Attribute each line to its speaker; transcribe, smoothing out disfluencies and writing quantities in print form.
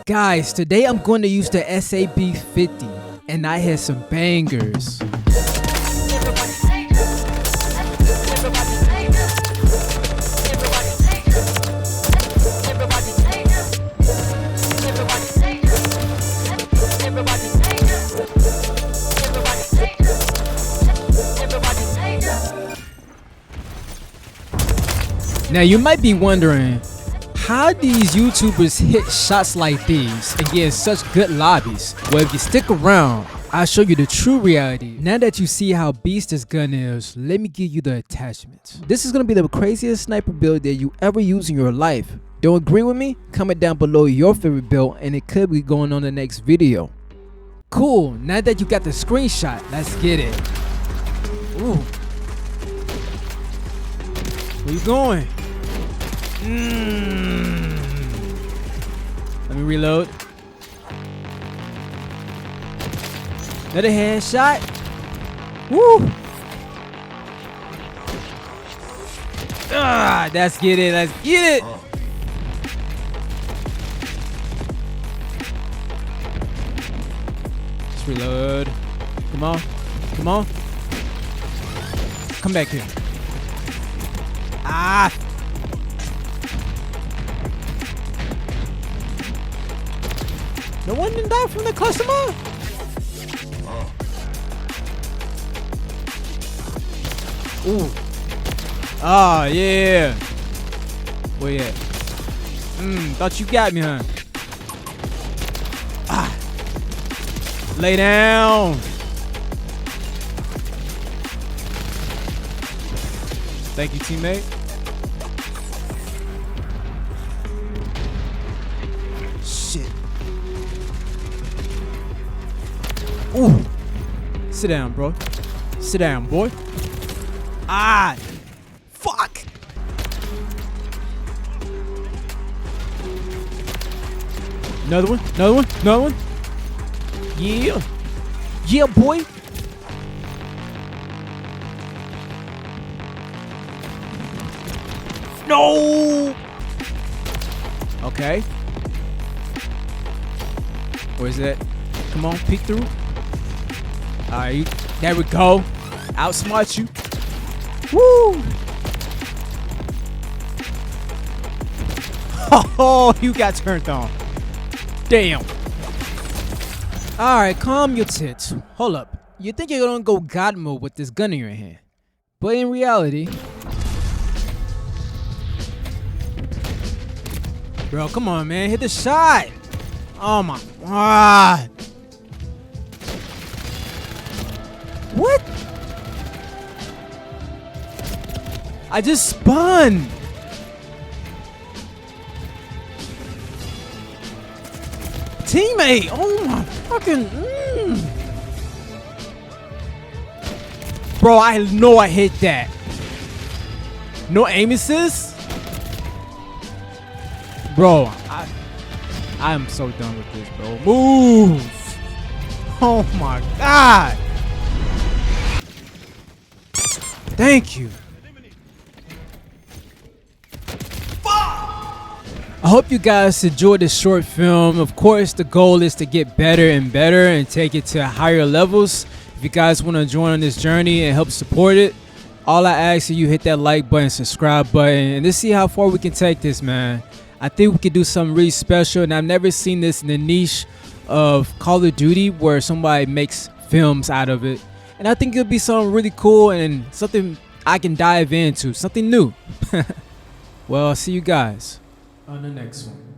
Speaker 1: Guys, today I'm going to use the SA-B50 and I had some bangers. Now you might be wondering, how these YouTubers hit shots like these and get in such good lobbies? Well, if you stick around, I'll show you the true reality. Now that you see how beast this gun is, let me give you the attachments. This is going to be the craziest sniper build that you ever use in your life. Don't agree with me? Comment down below your favorite build and it could be going on the next video. Cool, now that you got the screenshot, let's get it. Ooh. Where you going? Let me reload. Another headshot. Woo! Ah, let's get it. Let's get it. Let's reload. Come on. Come on. Come back here. Ah! No one didn't die from the customer? Ooh. Ah, yeah. Where you at? Thought you got me, huh? Ah. Lay down. Thank you, teammate. Shit. Ooh. Sit down, bro. Sit down, boy. Ah. Fuck. Another one. Another one. Another one. Yeah. Yeah, boy. No. Okay. Where's that? Come on, peek through. Alright, there we go. Outsmart you. Woo! Oh, you got turned on. Damn. Alright, calm your tits. Hold up. You think you're gonna go God mode with this gun in your hand. But in reality... Bro, come on, man. Hit the shot. Oh my God. What? I just spun. Teammate. Oh my fucking. Bro, I know I hit that. No aim assist? Bro, I am so done with this, bro. Move. Oh my God. Thank you. I hope you guys enjoyed this short film. Of course, the goal is to get better and better and take it to higher levels. If you guys want to join on this journey and help support it, all I ask is you hit that like button, subscribe button, and let's see how far we can take this, man. I think we could do something really special, and I've never seen this in the niche of Call of Duty where somebody makes films out of it. And I think it'll be something really cool and something I can dive into, something new. Well, I'll see you guys on the next one.